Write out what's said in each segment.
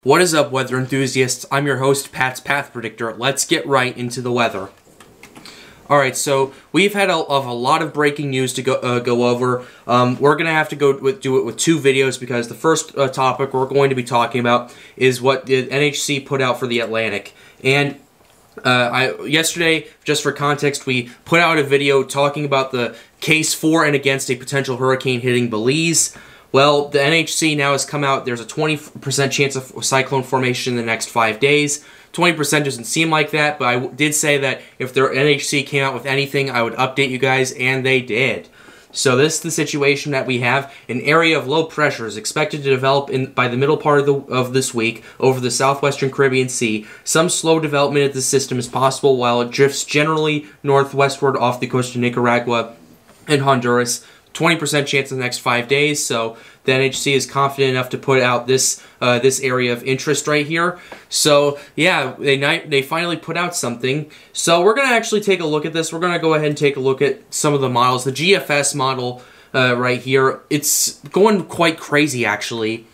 What is up, weather enthusiasts? I'm your host, Pat's Path Predictor. Let's get right into the weather. Alright, so we've had a lot of breaking news to go over. We're going to have to do it with two videos because the first topic we're going to be talking about is what the NHC put out for the Atlantic. And yesterday, just for context, we put out a video talking about the case for and against a potential hurricane hitting Belize. Well, the NHC now has come out. There's a 20% chance of cyclone formation in the next 5 days. 20% doesn't seem like that, but I did say that if the NHC came out with anything, I would update you guys, and they did. So this is the situation that we have. An area of low pressure is expected to develop by the middle part of this week over the southwestern Caribbean Sea. Some slow development of the system is possible while it drifts generally northwestward off the coast of Nicaragua and Honduras. 20% chance in the next 5 days, so the NHC is confident enough to put out this area of interest right here. So yeah, they finally put out something. So we're going to actually take a look at this. We're going to go ahead and take a look at some of the models. The GFS model right here, it's going quite crazy actually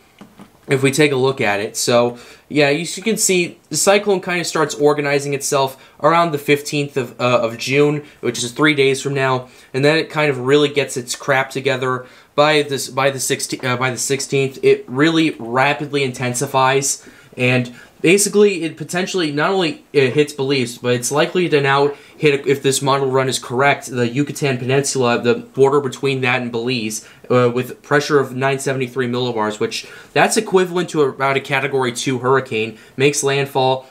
if we take a look at it. So yeah, you can see the cyclone kind of starts organizing itself around the 15th of June, which is 3 days from now, and then it kind of really gets its crap together by the 16th. It really rapidly intensifies, and basically it potentially not only hits Belize, but it's likely to now hit, if this model run is correct, the Yucatan Peninsula, the border between that and Belize, with pressure of 973 millibars, which that's equivalent to about a Category 2 hurricane, makes landfall,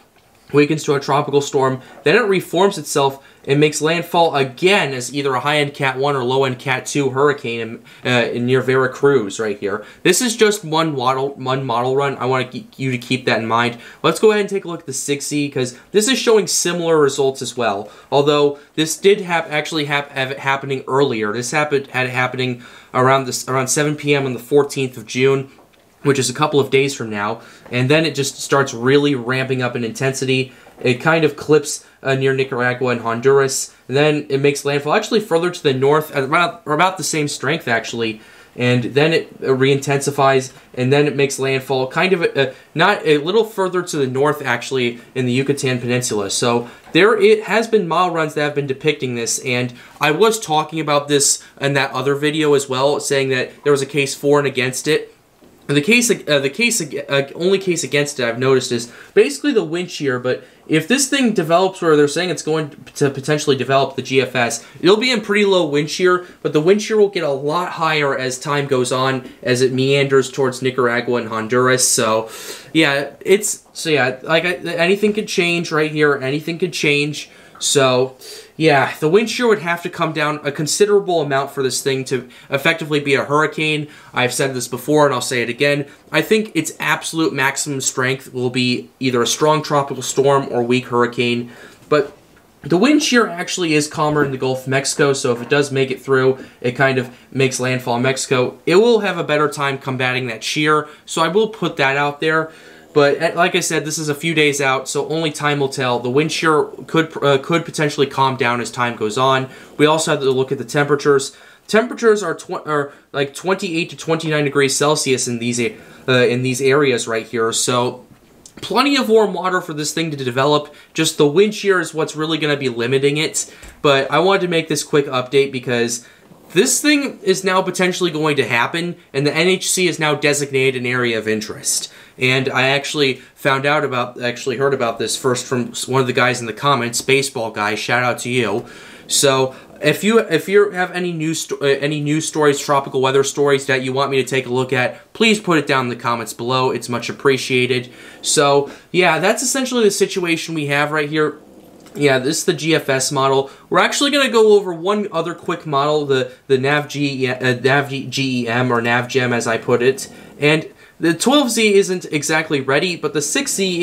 weakens to a tropical storm, then it reforms itself and makes landfall again as either a high-end Cat 1 or low-end Cat 2 hurricane in near Veracruz right here. This is just one model run. I want you to keep that in mind. Let's go ahead and take a look at the 6E because this is showing similar results as well. Although this did actually have it happening earlier. This had it happening around 7 p.m. on the 14th of June, which is a couple of days from now, and then it just starts really ramping up in intensity. It kind of clips near Nicaragua and Honduras, and then it makes landfall actually further to the north, at about the same strength actually, and then it re-intensifies, and then it makes landfall kind of not a little further to the north actually in the Yucatan Peninsula. So it has been model runs that have been depicting this, and I was talking about this in that other video as well, saying that there was a case for and against it. The only case against it I've noticed is basically the wind shear, but if this thing develops where they're saying it's going to potentially develop the GFS, it'll be in pretty low wind shear, but the wind shear will get a lot higher as time goes on, as it meanders towards Nicaragua and Honduras. So yeah, anything could change right here, anything could change. So yeah, the wind shear would have to come down a considerable amount for this thing to effectively be a hurricane. I've said this before and I'll say it again. I think its absolute maximum strength will be either a strong tropical storm or weak hurricane. But the wind shear actually is calmer in the Gulf of Mexico, so if it does make it through, it kind of makes landfall in Mexico. It will have a better time combating that shear, so I will put that out there. But like I said, this is a few days out, so only time will tell. The wind shear could potentially calm down as time goes on. We also have to look at the temperatures. Temperatures are like 28 to 29 degrees Celsius in these areas right here. So plenty of warm water for this thing to develop. Just the wind shear is what's really going to be limiting it. But I wanted to make this quick update because this thing is now potentially going to happen, and the NHC is now designated an area of interest. And I actually heard about this first from one of the guys in the comments, Baseball Guy. Shout out to you. So if you have any news stories, tropical weather stories that you want me to take a look at, please put it down in the comments below. It's much appreciated. So yeah, that's essentially the situation we have right here. Yeah, this is the GFS model. We're actually going to go over one other quick model, the NAVGEM or NAVGEM as I put it. And the 12Z isn't exactly ready, but the 6Z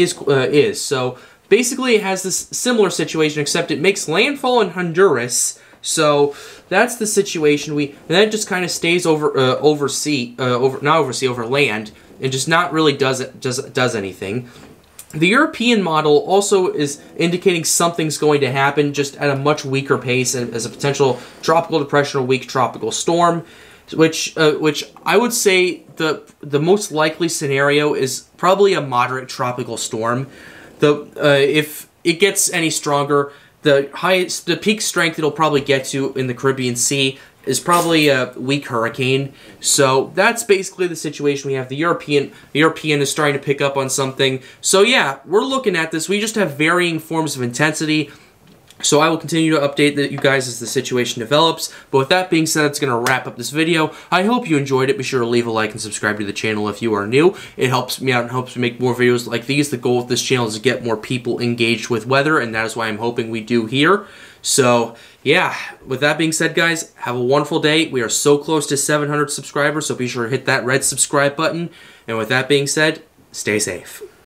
is. So basically it has this similar situation, except it makes landfall in Honduras. So that's the situation. And then it just kind of stays over land, and just not really does anything. The European model also is indicating something's going to happen, just at a much weaker pace, and as a potential tropical depression or weak tropical storm. which I would say the most likely scenario is probably a moderate tropical storm. If it gets any stronger, the peak strength it'll probably get to in the Caribbean Sea is probably a weak hurricane. So that's basically the situation we have. The European is starting to pick up on something. So yeah, we're looking at this. We just have varying forms of intensity. So I will continue to update you guys as the situation develops. But with that being said, it's going to wrap up this video. I hope you enjoyed it. Be sure to leave a like and subscribe to the channel if you are new. It helps me out and helps me make more videos like these. The goal with this channel is to get more people engaged with weather, and that is why I'm hoping we do here. So yeah, with that being said, guys, have a wonderful day. We are so close to 700 subscribers, so be sure to hit that red subscribe button. And with that being said, stay safe.